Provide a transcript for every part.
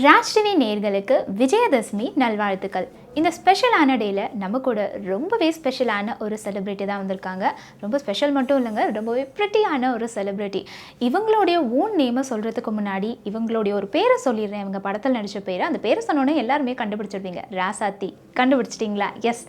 Raj TV நேயர்களுக்கு விஜயதசமி நல்வாழ்த்துக்கள். இந்த ஸ்பெஷலான டேல நம்ம கூட ரொம்பவே ஸ்பெஷலான ஒரு செலிபிரிட்டி தான் வந்திருக்காங்க. ரொம்ப ஸ்பெஷல் மட்டும் இல்லைங்க, ரொம்பவே ப்ரிட்டியான ஒரு செலிபிரிட்டி. இவங்களுடைய ஓன் நேமை சொல்கிறதுக்கு முன்னாடி இவங்களுடைய ஒரு பேரை சொல்லிடுறேன். இவங்க படத்தில் நடித்த பேரை, அந்த பேரை சொன்னோன்னே எல்லாருமே கண்டுபிடிச்சிருப்பீங்க. ராசாத்தி. கண்டுபிடிச்சிட்டிங்களா? எஸ்,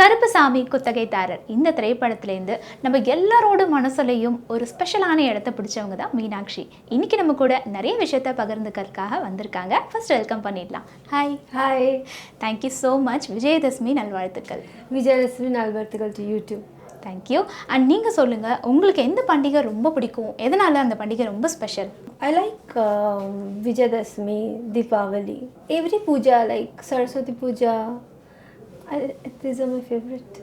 கருப்புசாமி குத்தகைதாரர். இந்த திரைப்படத்துலேருந்து நம்ம எல்லாரோட மனசுலையும் ஒரு ஸ்பெஷலான இடத்த பிடிச்சவங்க தான் மீனாட்சி. இன்னைக்கு நம்ம கூட நிறைய விஷயத்த பகிர்ந்துக்கிறதுக்காக வந்திருக்காங்க. ஃபர்ஸ்ட் வெல்கம் பண்ணிடலாம். Hi. Hi. Thank you so much. Vijayadashami நல்வாழ்த்துக்கள். விஜயதசமி நல்வாழ்த்துக்கள் டு யூடியூப். தேங்க்யூ. அண்ட் நீங்கள் சொல்லுங்கள், உங்களுக்கு எந்த பண்டிகை ரொம்ப பிடிக்கும்? எதனால் அந்த பண்டிகை ரொம்ப special? I like Vijayadashmi, Deepavali. Every puja like Saraswati Puja. These are my favorite.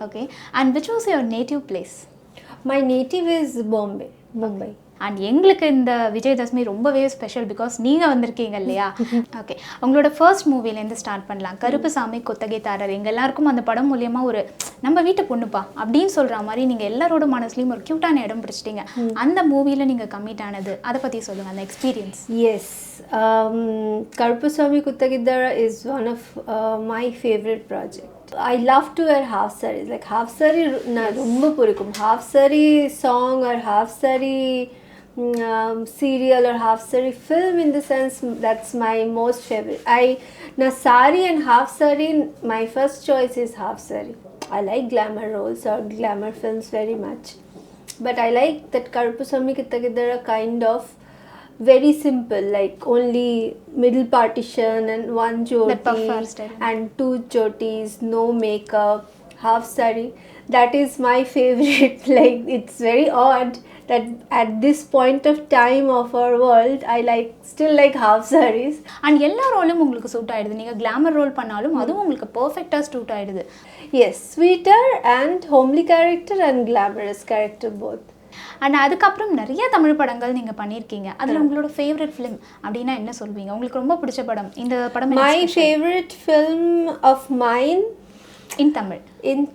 Okay. And which was your native place? My native is Bombay, Mumbai. And எங்களுக்கு இந்த விஜயதசமி ரொம்பவே ஸ்பெஷல் பிகாஸ் நீங்கள் வந்திருக்கீங்க இல்லையா? ஓகே, உங்களோட ஃபர்ஸ்ட் மூவிலேருந்து ஸ்டார்ட் பண்ணலாம். கருப்புசாமி குத்தகைதாரர். எங்கள் எல்லாருக்கும் அந்த படம் மூலியமாக ஒரு நம்ம வீட்டு பொண்ணுப்பா அப்படின்னு சொல்கிற மாதிரி நீங்கள் எல்லாரோட மனசுலையும் ஒரு க்யூட்டான இடம் பிடிச்சிட்டிங்க. அந்த மூவியில் நீங்கள் கமிட் ஆனது, அதை பற்றி சொல்லுங்கள், அந்த experience. Yes, Karupaswamy Kuttagidara is one of my favorite project. I love to wear half sarees. Like half saree na romba purikum. Half saree song or half saree serial or half saree film, in the sense that's my most favorite. Na saree and half saree, my first choice is half saree. I like glamour roles or glamour films very much, but I like that Karupaswamy Kuttagidara kind of very simple, like only middle partition and one jyoti and two jyotis, no makeup, half saree. That is my favorite. Like it's very odd that at this point of time of our world I still like half sarees. And எல்லா ரோலும் உங்களுக்கு suit ஆகிடுது. நீங்கள் glamour role பண்ணாலும் அதுவும் உங்களுக்கு பர்ஃபெக்டாக suit ஆகிடுது. Yes, sweeter and homely character and glamorous character both. And அதுக்கப்புறம் நிறைய தமிழ் படங்கள் நீங்கள் பண்ணியிருக்கீங்க. அதில் உங்களோட ஃபேவரட் ஃபிலிம் அப்படின்னா என்ன சொல்வீங்க? உங்களுக்கு ரொம்ப பிடிச்ச படம் இந்த படம்? My favorite film of mine in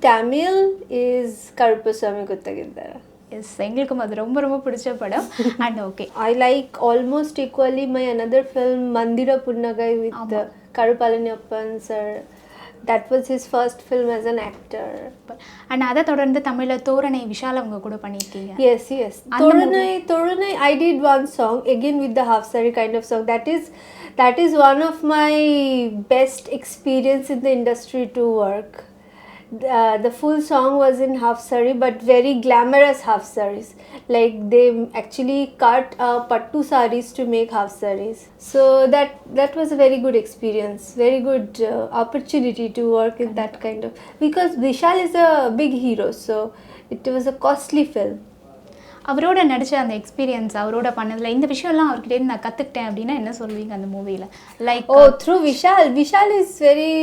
Tamil is Karupaswamy Kuttagidara. Yes, எங்களுக்கும் அது ரொம்ப ரொம்ப பிடிச்ச படம். And okay, I like almost equally my another film Mandira Punnagai with Karupalaniappan sir. That was his first film as an actor. And அதை தொடர்ந்து தமிழில் தோரணை விஷால் அவங்க கூட பண்ணியிருக்கீங்க. Yes. Torunai I did one song again with the half saree kind of song. That is one of my best experience in the industry to work. The full song was in half saree, but very glamorous half sarees. Like they actually cut pattu sarees to make half sarees. So that was a very good experience, very good opportunity to work in that kind of, because Vishal is a big hero, so it was a costly film. அவரோட நடித்த அந்த experience, அவரோட பண்ணதில் இந்த விஷயம்லாம் அவர்கிட்ட நான் கற்றுக்கிட்டேன் அப்படின்னா என்ன சொல்வீங்க அந்த மூவியில்? Like through Vishal is very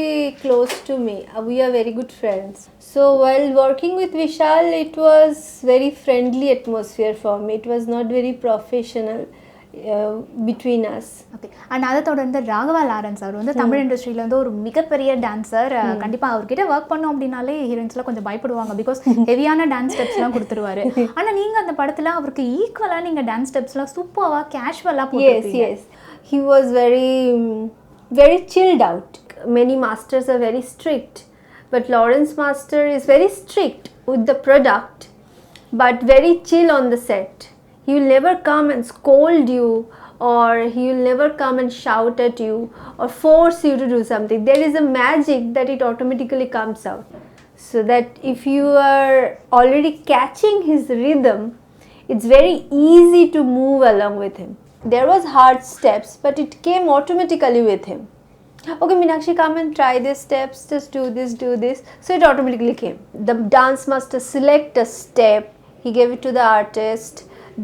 close to me. We are very good friends. So while working with Vishal, it was very friendly atmosphere for me. It was not very professional between us. Okay. And அதை தொடர்ந்து Raghava Lawrence அவர் வந்து தமிழ் இண்டஸ்ட்ரியில வந்து ஒரு மிகப்பெரிய dancer. கண்டிப்பாக அவர்கிட்ட work பண்ணோம் அப்படின்னாலே ஹீரோயின்ஸ்லாம் கொஞ்சம் பயப்படுவாங்க, பிகாஸ் ஹெவியான டான்ஸ் ஸ்டெப்ஸ்லாம் கொடுத்துருவாரு. ஆனால் நீங்கள் அந்த படத்தில் அவருக்கு ஈக்குவலாக நீங்கள் டான்ஸ் ஸ்டெப்ஸ்லாம் சூப்பராக கேஷுவலாக போட்டுருக்கீங்க. Yes. He was very chilled out. Many masters are very strict, but Lawrence Master is very strict with the product, but very chill on the set. He will never come and scold you, or he will never come and shout at you or force you to do something. There is a magic that it automatically comes out, so that if you are already catching his rhythm, it's very easy to move along with him. There was hard steps, but it came automatically with him. Okay, Meenakshi, come and try these steps, just do this. So it automatically came. The dance master select a step, he gave it to the artist,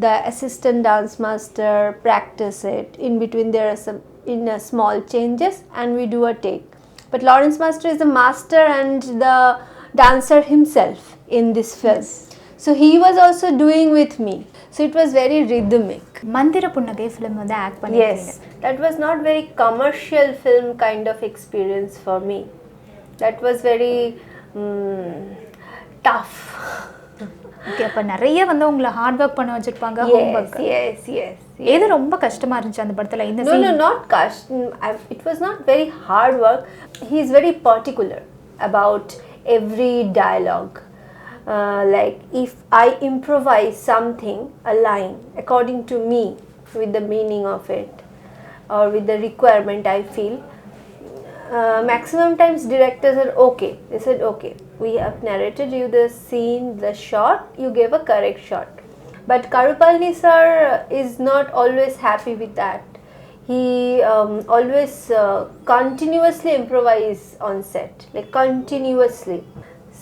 the assistant dance master practice it. In between there are some small changes and we do a take. But Lawrence Master is the master and the dancer himself in this film. Yes. So he was also doing with me. So it was very rhythmic. மந்திர புன்னகை film வந்து act பண்ணிருக்கீங்க. Yes, that was not very commercial film kind of experience for me. That was very tough. Okay, அப்ப நிறைய வந்து உங்களை hard work பண்ண வச்சிருப்பாங்க. Yes, yes, yes. எது ரொம்ப கஷ்டமா இருந்துச்சு அந்த படத்துல? இந்த No, not custom. It was not very hard work. He is very particular about every dialogue. Like if I improvise something, a line, according to me, with the meaning of it, or with the requirement I feel, maximum times directors are okay. They said, okay, we have narrated you the scene, the shot, you gave a correct shot. But Karupalni sir is not always happy with that. He always continuously improvise on set, like continuously.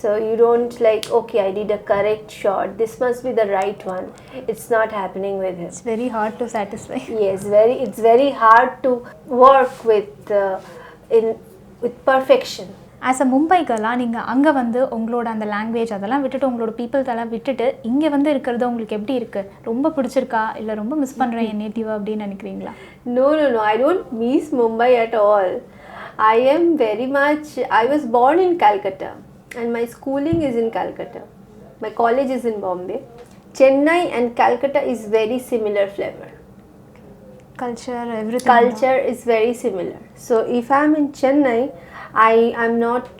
So you don't like, okay, I did a correct shot, this must be the right one. It's not happening with him. It's very hard to satisfy. Yes, it's very hard to work with with perfection. As a மும்பைக்கெல்லாம் நீங்கள் அங்கே வந்து உங்களோட அந்த language அதெல்லாம் விட்டுட்டு உங்களோட peoples எல்லாம் விட்டுட்டு இங்கே வந்து இருக்கிறது உங்களுக்கு எப்படி இருக்குது? ரொம்ப பிடிச்சிருக்கா இல்லை ரொம்ப மிஸ் பண்ணுறேன் என் நேட்டிவ் அப்படின்னு நினைக்கிறீங்களா? No, I don't miss Mumbai at all. I was born in Calcutta and my schooling is in Calcutta. My college is in Bombay. Chennai and Calcutta is very similar flavor. Culture is very similar. So if I am in Chennai, I am not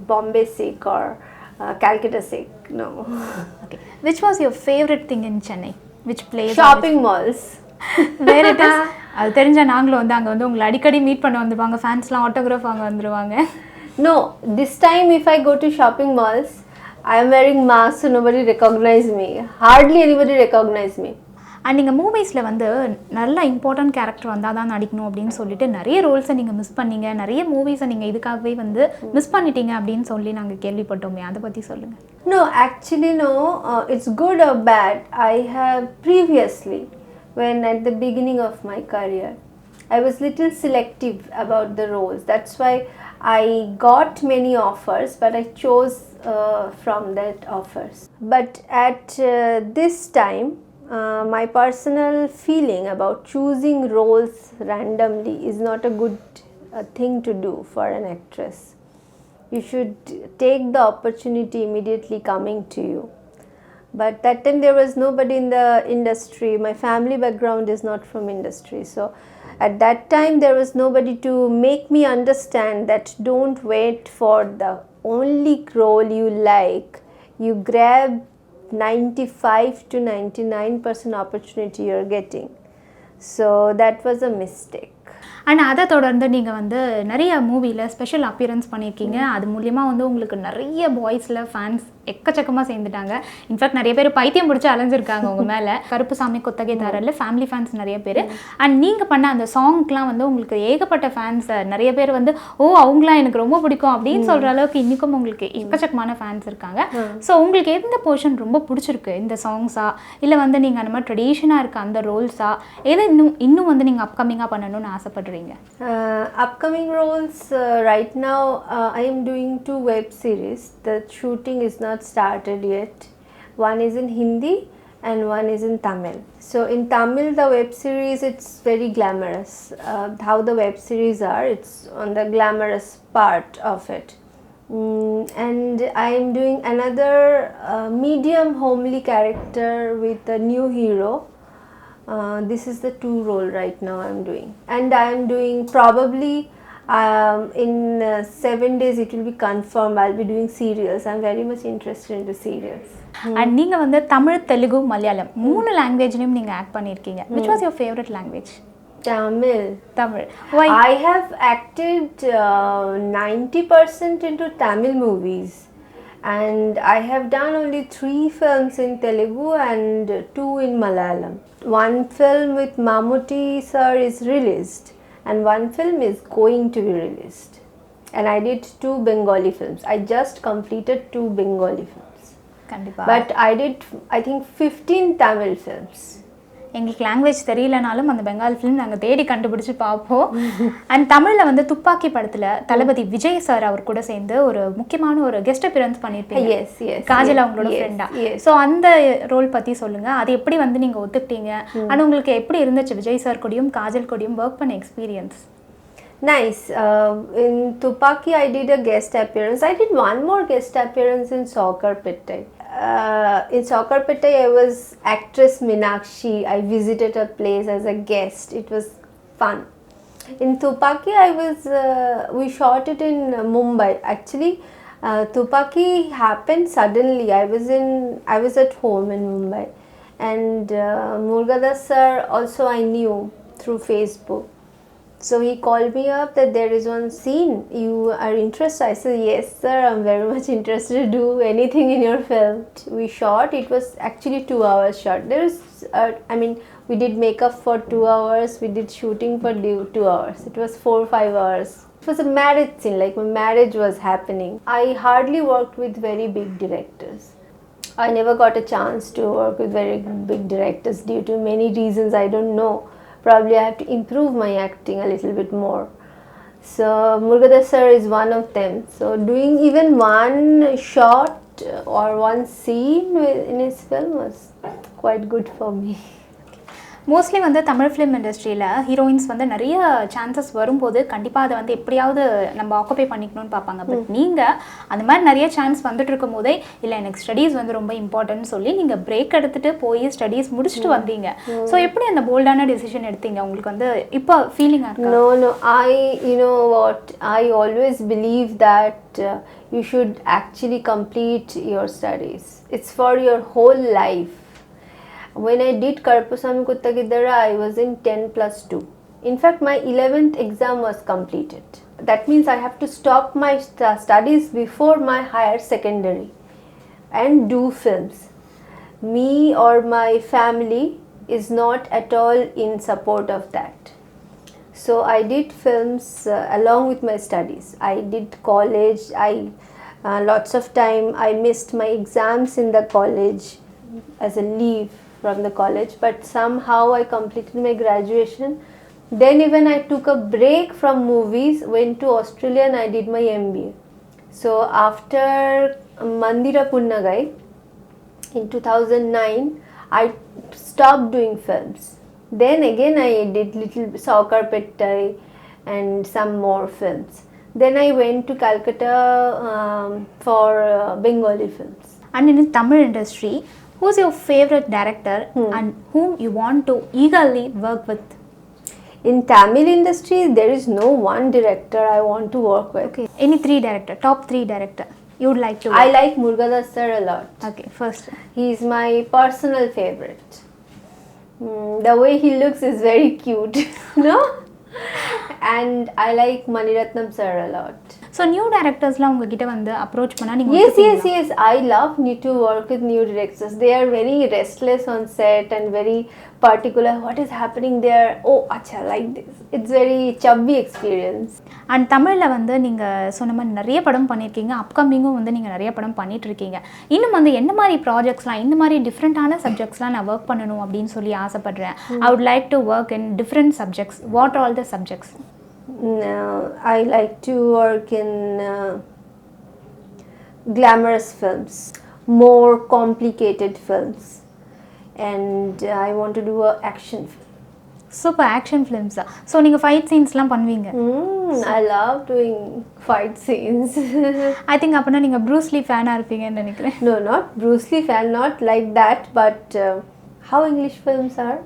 Bombay sick or Calcutta sick. No. Okay. Which was your favorite thing in Chennai? Which place? Shopping malls. Where it is? அது தெரிஞ்ச நாங்களும் வந்து அங்கே வந்து உங்களை அடிக்கடி meet பண்ண வந்துருவாங்க, ஃபேன்ஸ்லாம் ஆட்டோகிராஃப் வாங்க வந்துருவாங்க. No, this time if I go to shopping malls, I am wearing mask so nobody recognize me. Hardly anybody recognize me. And நீங்கள் மூவிஸில் வந்து நல்ல இம்பார்ட்டன்ட் கேரக்டர் வந்தால் தான் நடிக்கணும் அப்படின்னு சொல்லிட்டு நிறைய ரோல்ஸை நீங்கள் மிஸ் பண்ணீங்க, நிறைய மூவிஸை நீங்கள் இதுக்காகவே வந்து மிஸ் பண்ணிட்டீங்க அப்படின்னு சொல்லி நாங்கள் கேள்விப்பட்டோமே, அதை பற்றி சொல்லுங்கள். No, actually no, it's good or bad. I have previously, when at the beginning of my career, I was little selective about the roles. That's why I got many offers, but I chose from that offers. But at this time, my personal feeling about choosing roles randomly is not a good thing to do for an actress. You should take the opportunity immediately coming to you. But that time there was nobody in the industry. My family background is not from industry. So at that time there was nobody to make me understand that don't wait for the only role you like. You grab 95 to 99% opportunity you're getting. So that was a mistake. And அதை தொடர்ந்து நீங்கள் வந்து நிறைய மூவியில் special appearance பண்ணியிருக்கீங்க. அது மூலிமா வந்து உங்களுக்கு நிறைய பாய்ஸில் ஃபேன்ஸ் எக்கச்சக்கமாக சேர்ந்துட்டாங்க. இன்ஃபேக்ட் நிறைய பேர் பைத்தியம் பிடிச்சி அலைஞ்சிருக்காங்க உங்கள் மேலே. கருப்புசாமி கொத்தகைதாரில் ஃபேமிலி ஃபேன்ஸ் நிறைய பேர். அண்ட் நீங்கள் பண்ண அந்த சாங்க்லாம் வந்து உங்களுக்கு ஏகப்பட்ட ஃபேன்ஸ் நிறைய பேர் வந்து அவங்களாம் எனக்கு ரொம்ப பிடிக்கும் அப்படின்னு சொல்கிற அளவுக்கு இன்றைக்கும் உங்களுக்கு எக்கச்சக்கமான ஃபேன்ஸ் இருக்காங்க. ஸோ உங்களுக்கு எந்த போர்ஷன் ரொம்ப பிடிச்சிருக்கு? இந்த சாங்ஸா இல்லை வந்து நீங்கள் அந்த மாதிரி ட்ரெடிஷனாக இருக்க அந்த ரோல்ஸா, எதை இன்னும் வந்து நீங்கள் அப்கமிங்காக பண்ணணும்னு ஆசைப்படுறீங்க? Upcoming roles, right now I am doing 2 web series. The shooting is not started yet. One is in Hindi and one is in Tamil. So in Tamil the web series, it's very glamorous. How the web series are, it's on the glamorous part of it. And I am doing another medium homely character with a new hero. This is the 2 role right now I am doing, and I am doing probably in 7 days it will be confirmed I'll be doing serials. I'm very much interested into serials. And நீங்கள் வந்து தமிழ், தெலுங்கு, மலையாளம் 3 லாங்குவேஜ்லையும் நீங்கள் act பண்ணியிருக்கீங்க. Which was your favorite language? Tamil. Why? I have acted 90% into Tamil movies. And I have done only 3 films in Telugu and 2 in Malayalam. One film with Mammootty sir is released and one film is going to be released. And I did 2 Bengali films. I just completed 2 Bengali films. கண்டிப்பா. But I did, I think, 15 Tamil films. எங்களுக்கு language தெரியலனாலும் அந்த Bengal film நாங்கள் தேடி கண்டுபிடிச்சி பார்ப்போம். And தமிழில் வந்து துப்பாக்கி படத்தில் தளபதி விஜய் சார் அவர் கூட சேர்ந்து ஒரு முக்கியமான ஒரு கெஸ்ட் அப்பியரன்ஸ் பண்ணியிருப்பீங்க. காஜல் அவங்களோட ஃப்ரெண்டா. ஸோ அந்த ரோல் பற்றி சொல்லுங்கள். அது எப்படி வந்து நீங்கள் ஒத்துக்கிட்டீங்க? அண்ட் உங்களுக்கு எப்படி இருந்துச்சு விஜய் சார் கூடயும் காஜல் கூடயும் ஒர்க் பண்ண experience? Nice. In Tupaki I did a guest appearance. I did one more guest appearance in Soccer Pittai. in Saukarpeta, I was actress Meenakshi. I visited a place as a guest. It was fun. In Tupaki, we shot it in Mumbai. Actually, Tupaki happened suddenly. I was at home in Mumbai, and Murugadas sir also I knew through Facebook. So he called me up that there is one scene. You are interested? I said, yes, sir. I'm very much interested to do anything in your film. We shot. It was actually 2 hours shot. We did makeup for 2 hours. We did shooting for 2 hours. It was 4-5 hours. It was a marriage scene. Like my marriage was happening. I hardly worked with very big directors. I never got a chance to work with very big directors due to many reasons I don't know. Probably I have to improve my acting a little bit more. So Murugadas sir is one of them. So doing even one shot or one scene in his film was quite good for me. Mostly வந்து Tamil film இண்டஸ்ட்ரியில் heroines வந்து நிறைய chances வரும்போது கண்டிப்பாக அதை வந்து எப்படியாவது நம்ம ஆக்குபை பண்ணிக்கணும்னு பார்ப்பாங்க. பட் நீங்கள் அந்த மாதிரி நிறைய சான்ஸ் வந்துட்டு இருக்கும் போதே இல்லை எனக்கு ஸ்டடீஸ் வந்து ரொம்ப இம்பார்ட்டன்ட்னு சொல்லி நீங்கள் பிரேக் எடுத்துகிட்டு போய் ஸ்டடீஸ் முடிச்சுட்டு வந்தீங்க. ஸோ எப்படி அந்த போல்டான டெசிஷன் எடுத்தீங்க? உங்களுக்கு வந்து இப்போ ஃபீலிங்காக இருக்கு? No, you know what, I always believe that you should actually complete your studies. It's for your whole life. When I did Karpusami Kuttagidara, I was in 10+2. In fact, my 11th exam was completed. That means I have to stop my studies before my higher secondary and do films. Me or my family is not at all in support of that. So I did films along with my studies. I did college. Lots of time I missed my exams in the college as a leave from the college, but somehow I completed my graduation. Then even I took a break from movies, went to Australia and I did my MBA. So after Mandira Punnagai in 2009, I stopped doing films. Then again I did little Saukarpettai and some more films. Then I went to Calcutta for Bengali films. And in Tamil industry, who's your favorite director and whom you want to eagerly work with? In Tamil industry, there is no one director I want to work with. Okay. Any 3 director, top 3 director you would like to work? I like Murugadas sir a lot. Okay, first. He is my personal favorite. The way he looks is very cute, no? And I like Maniratnam sir a lot. So new directorsலாம் உங்ககிட்ட வந்து approach பண்ணா நீங்க Yes. I love to work with new directors. They are very restless on set and very particular. What is happening there? Oh, acha, like this. It's very chubby experience. And தமிழ்ல வந்து நீங்க சொன்ன மாதிரி நிறைய படம் பண்ணிருக்கீங்க. அப்கமிங்கும் வந்து நீங்க நிறைய படம் பண்ணிட்டு இருக்கீங்க. இன்னும் வந்து என்ன மாதிரி ப்ராஜெக்ட்ஸ்லாம் இந்த மாதிரி டிஃபரண்டான சப்ஜெக்ட்ஸ்லாம் நான் வர்க் பண்ணனும் அப்படினு சொல்லி ஆசைப்படுறேன். I would like to work in different subjects. What are all the subjects? I like to work in glamorous films, more complicated films, and I want to do an action film. Super action films. So நீங்க fight scenesலாம் பண்ணுவீங்க? I love doing fight scenes. I think அப்பனா நீங்க Bruce Lee fan இருப்பீங்கன்னு நினைக்கிறேன். No, not Bruce Lee fan, not like that, but how English films are?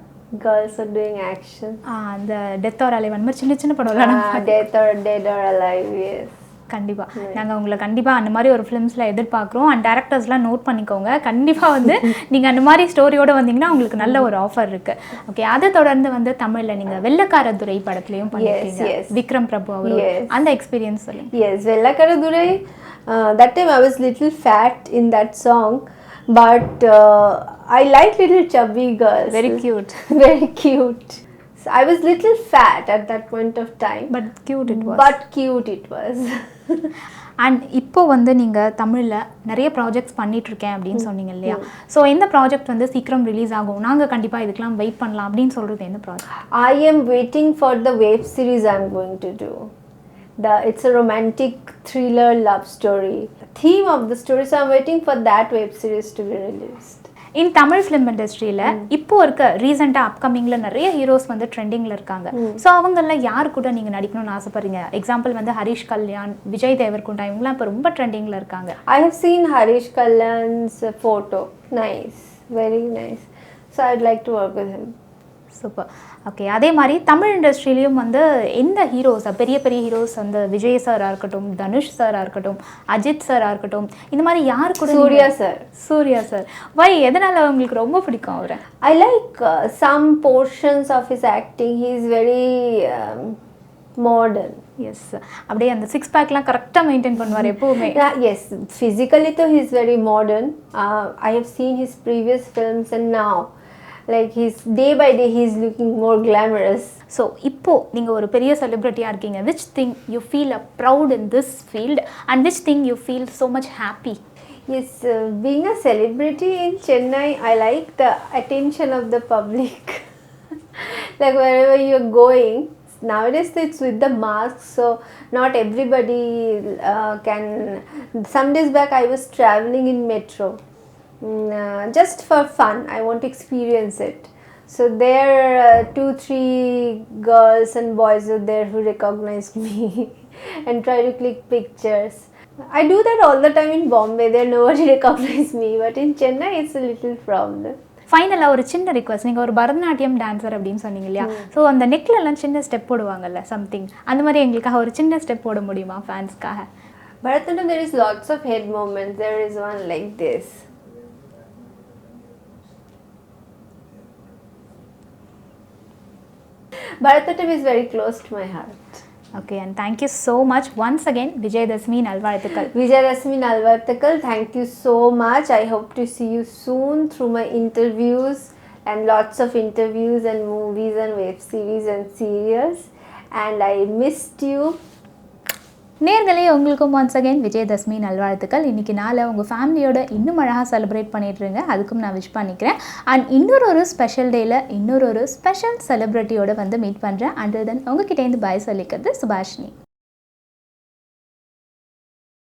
Girls are doing action. அந்த Death or Alive அந்த சின்ன சின்ன படம்லாம் Dead or Alive, yes. கண்டிப்பா நாங்க உங்களை கண்டிப்பா அந்த மாதிரி ஒரு ஃபிலிம்ஸ்ல எதிர்பார்க்குறோம். அண்ட் டைரக்டர்ஸ்லாம் நோட் பண்ணிக்கோங்க. கண்டிப்பா வந்து நீங்க அந்த மாதிரி ஸ்டோரியோட வந்தீங்கன்னா உங்களுக்கு நல்ல ஒரு ஆஃபர் இருக்கு. ஓகே, அதை தொடர்ந்து வந்து தமிழ்ல நீங்க வெள்ளக்காரதுரை படத்துலயும் பண்ணிருக்கீங்க. விக்ரம் பிரபு அவர் அந்த எக்ஸ்பீரியன்ஸ் சொல்லுங்க. Yes, வெள்ளக்காரதுரை, that time I was little fat in that song, but I like little chubby girls. Very cute. Very cute. So I was little fat at that point of time. But cute it was. And இப்போ வந்து நீங்கள் தமிழில் நிறைய projects பண்ணிகிட்ருக்கேன் அப்படின்னு சொன்னீங்க இல்லையா? So எந்த ப்ராஜெக்ட் வந்து சீக்கிரம் ரிலீஸ் ஆகும், நாங்கள் கண்டிப்பாக இதுக்கெலாம் வெயிட் பண்ணலாம் அப்படின்னு சொல்கிறது எந்த project? I am waiting for the web series I am going to do. It's a romantic thriller love story. The theme of the story, so I am waiting for that web series to be released. In Tamil film இண்டஸ்ட்ரியில் இப்போ இருக்க ரீசெண்டாக அப்கமிங்கில் நிறைய heroes வந்து ட்ரெண்டிங்கில் இருக்காங்க. So அவங்களில் யார் கூட நீங்கள் நடிக்கணும்னு ஆசைப்படுறீங்க? எக்ஸாம்பிள் வந்து ஹரிஷ் கல்யாண், விஜய் தேவர்கொண்டா, இவங்களாம் இப்போ ரொம்ப ட்ரெண்டிங்கில் இருக்காங்க. I have seen Harish Kalyan's photo. Nice, very nice. So I'd like to work with him. Super. Okay, அதே மாதிரி தமிழ் இண்டஸ்ட்ரியிலையும் வந்து எந்த ஹீரோஸ், பெரிய பெரிய ஹீரோஸ், அந்த விஜய் சாராக இருக்கட்டும், தனுஷ் சாராக இருக்கட்டும், அஜித் சாராக இருக்கட்டும், இந்த மாதிரி யார் கூட? Surya sir. சூர்யா சார். வை, எதனால் உங்களுக்கு ரொம்ப பிடிக்கும் அவரை? I like some portions of his acting. He is very modern. Yes, அப்படியே அந்த சிக்ஸ் பேக்லாம் கரெக்டாக மெயின்டைன் பண்ணுவார் எப்போவுமே. Yes, physically though he is very modern. I have seen his previous films and now like he's day by day he's looking more glamorous. So இப்போது நீங்கள் ஒரு பெரிய செலிப்ரிட்டியாக இருக்கீங்க. Which thing you feel proud in this field and which thing you feel so much happy? Yes, being a celebrity in Chennai, I like the attention of the public. Like wherever you're going, nowadays it's with the mask, so not everybody can. Some days back I was traveling in metro. Just for fun, I want to experience it. So there 2-3 girls and boys are there who recognized me and try to click pictures. I do that all the time in Bombay. There nobody recognizes me, but in Chennai it's a little problem. ஃபைனலாக ஒரு சின்ன request. நீங்கள் ஒரு Bharatanatyam dancer அப்படின்னு சொன்னீங்க இல்லையா? So அந்த நெக்லெல்லாம் சின்ன ஸ்டெப் போடுவாங்கல்ல, சம்திங் அந்த மாதிரி எங்களுக்காக ஒரு சின்ன ஸ்டெப் போட முடியுமா ஃபேன்ஸ்க்காக? Bharatanatyam, there is lots of head movements. There is one like this. Bharatanatyam is very close to my heart. Okay, and thank you so much once again. Vijayadashami நல்வாழ்த்துக்கள். Vijayadashmi Nalvarthakal, thank you so much. I hope to see you soon through my interviews and lots of interviews and movies and web series and serials. And I missed you. நேர்களே, உங்களுக்கும் once again Vijayadashami நல்வாழ்த்துக்கள். இன்றைக்கி நாளை உங்கள் ஃபேமிலியோட இன்னும் அழகாக celebrate பண்ணிட்டுருங்க. அதுக்கும் நான் விஷ் பண்ணிக்கிறேன். அண்ட் இன்னொரு ஸ்பெஷல் டேயில் இன்னொரு ஸ்பெஷல் செலிப்ரிட்டியோட வந்து மீட் பண்ணுறேன். அண்ட் தென் உங்ககிட்டேருந்து பாய் சொல்லிக்கிறது சுபாஷினி.